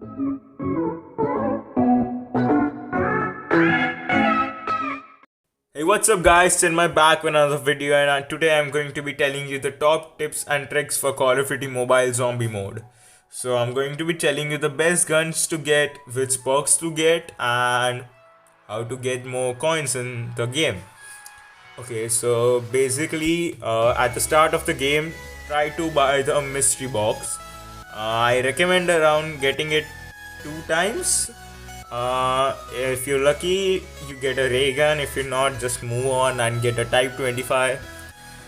Hey, what's up guys, it's my back with another video, and today I'm going to be telling you the top tips and tricks for Call of Duty Mobile Zombie Mode. So I'm going to be telling you the best guns to get, which perks to get, and how to get more coins in the game. Okay, so basically at the start of the game, try to buy the mystery box. I recommend around getting it 2 times. If you're lucky, you get a ray gun. If you're not, just move on and get a Type 25.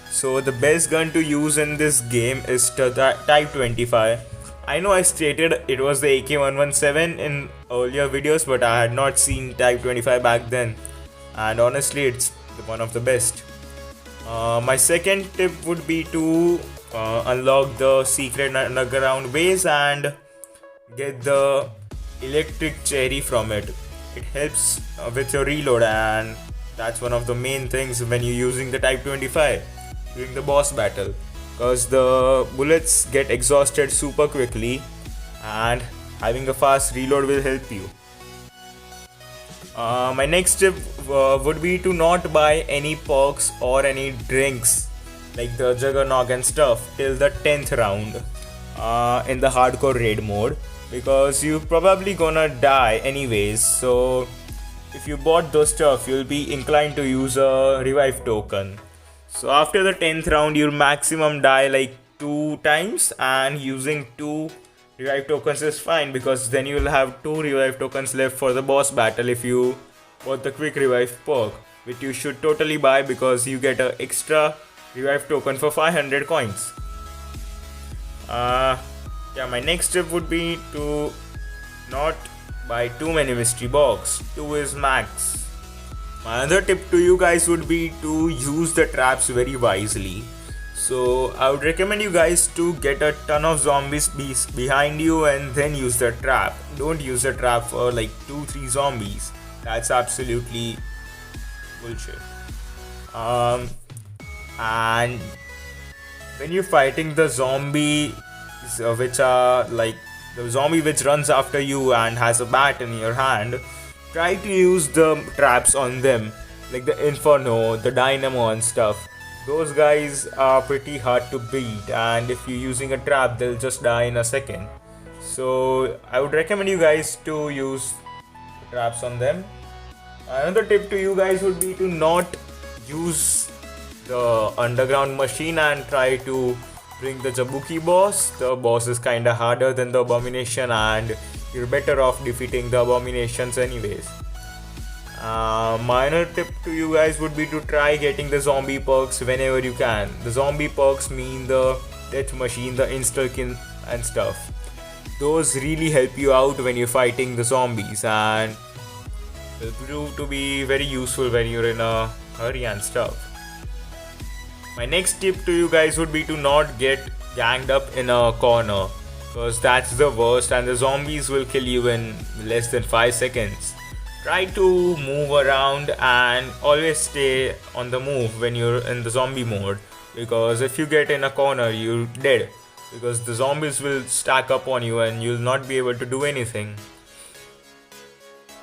So the best gun to use in this game is the Type 25. I know I stated it was the AK-117 in earlier videos, but I had not seen Type 25 back then, and honestly it's one of the best. My second tip would be to unlock the secret underground base and get the electric cherry from it. It helps with your reload, and that's one of the main things when you're using the Type 25 during the boss battle, because the bullets get exhausted super quickly and having a fast reload will help you. My next tip would be to not buy any perks or any drinks like the Juggernog and stuff till the 10th round in the hardcore raid mode, because you're probably gonna die anyways. So if you bought those stuff, you'll be inclined to use a revive token. So after the 10th round, you'll maximum die like 2 times, and using 2 revive tokens is fine, because then you'll have 2 revive tokens left for the boss battle if you bought the quick revive perk, which you should totally buy because you get an extra revive token for 500 coins. My next tip would be to not buy too many mystery box. 2 is max. My other tip to you guys would be to use the traps very wisely. So I would recommend you guys to get a ton of zombies behind you and then use the trap. Don't use the trap for like 2-3 zombies. That's absolutely bullshit. And when you're fighting the zombie which are like the zombie which runs after you and has a bat in your hand, try to use the traps on them, like the Inferno, the Dynamo and stuff. Those guys are pretty hard to beat, and if you're using a trap, they'll just die in a second. So I would recommend you guys to use traps on them. Another tip to you guys would be to not use the underground machine and try to bring the Jabuki boss. The boss is kinda harder than the Abomination, and you're better off defeating the Abominations anyways. Minor tip to you guys would be to try getting the zombie perks whenever you can. The zombie perks mean the death machine, the insta-kill and stuff. Those really help you out when you're fighting the zombies, and will prove to be very useful when you're in a hurry and stuff. My next tip to you guys would be to not get ganged up in a corner, because that's the worst and the zombies will kill you in less than 5 seconds. Try to move around and always stay on the move when you're in the zombie mode, because if you get in a corner, you're dead, because the zombies will stack up on you and you'll not be able to do anything.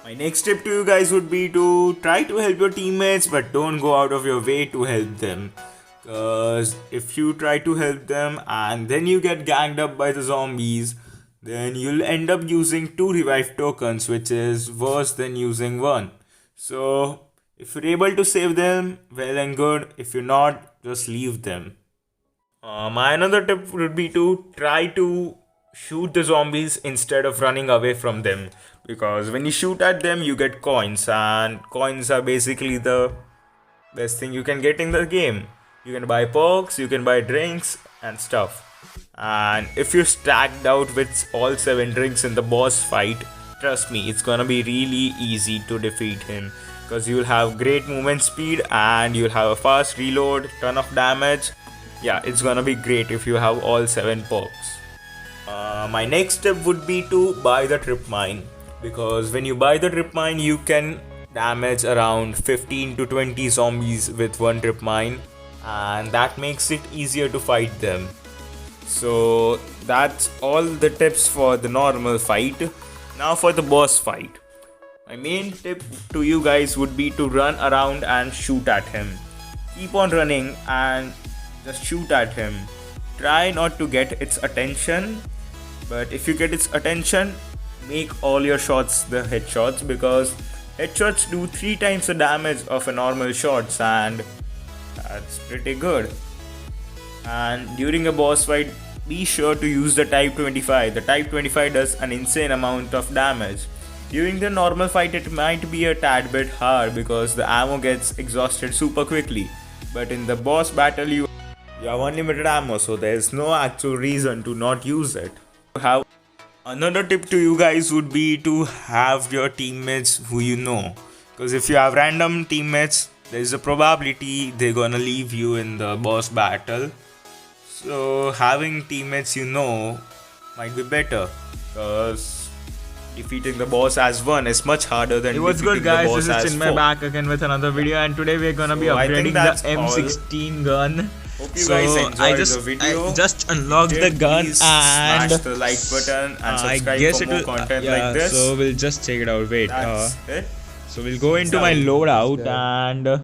My next tip to you guys would be to try to help your teammates, but don't go out of your way to help them. Because if you try to help them and then you get ganged up by the zombies, then you'll end up using 2 revive tokens, which is worse than using 1. So if you're able to save them, well and good. If you're not, just leave them. My another tip would be to try to shoot the zombies instead of running away from them, because when you shoot at them you get coins, and coins are basically the best thing you can get in the game. You can buy perks, you can buy drinks and stuff. And if you're stacked out with all 7 drinks in the boss fight, trust me, it's gonna be really easy to defeat him, because you'll have great movement speed and you'll have a fast reload, ton of damage. Yeah, it's gonna be great if you have all 7 perks. My next step would be to buy the trip mine, because when you buy the trip mine, you can damage around 15 to 20 zombies with one trip mine, and that makes it easier to fight them. So that's all the tips for the normal fight. Now for the boss fight. My main tip to you guys would be to run around and shoot at him. Keep on running and just shoot at him. Try not to get its attention, but if you get its attention, make all your shots the headshots, because headshots do 3 times the damage of a normal shots, and that's pretty good. And during a boss fight, be sure to use the Type 25. The Type 25 does an insane amount of damage. During the normal fight, it might be a tad bit hard because the ammo gets exhausted super quickly. But in the boss battle, you have unlimited ammo, so there's no actual reason to not use it. Another tip to you guys would be to have your teammates who you know. Because if you have random teammates, there's a probability they're gonna leave you in the boss battle. So having teammates you know might be better, because defeating the boss as one is much harder than defeating the boss as four. What's good guys, this is Chinmay back again with another video, and today we're gonna be upgrading the M16 gun. Hope you guys enjoyed the video. I just unlocked the gun and smash the like button and subscribe for more content like this. So we'll just check it out. Wait, that's it. So we'll go into my loadout and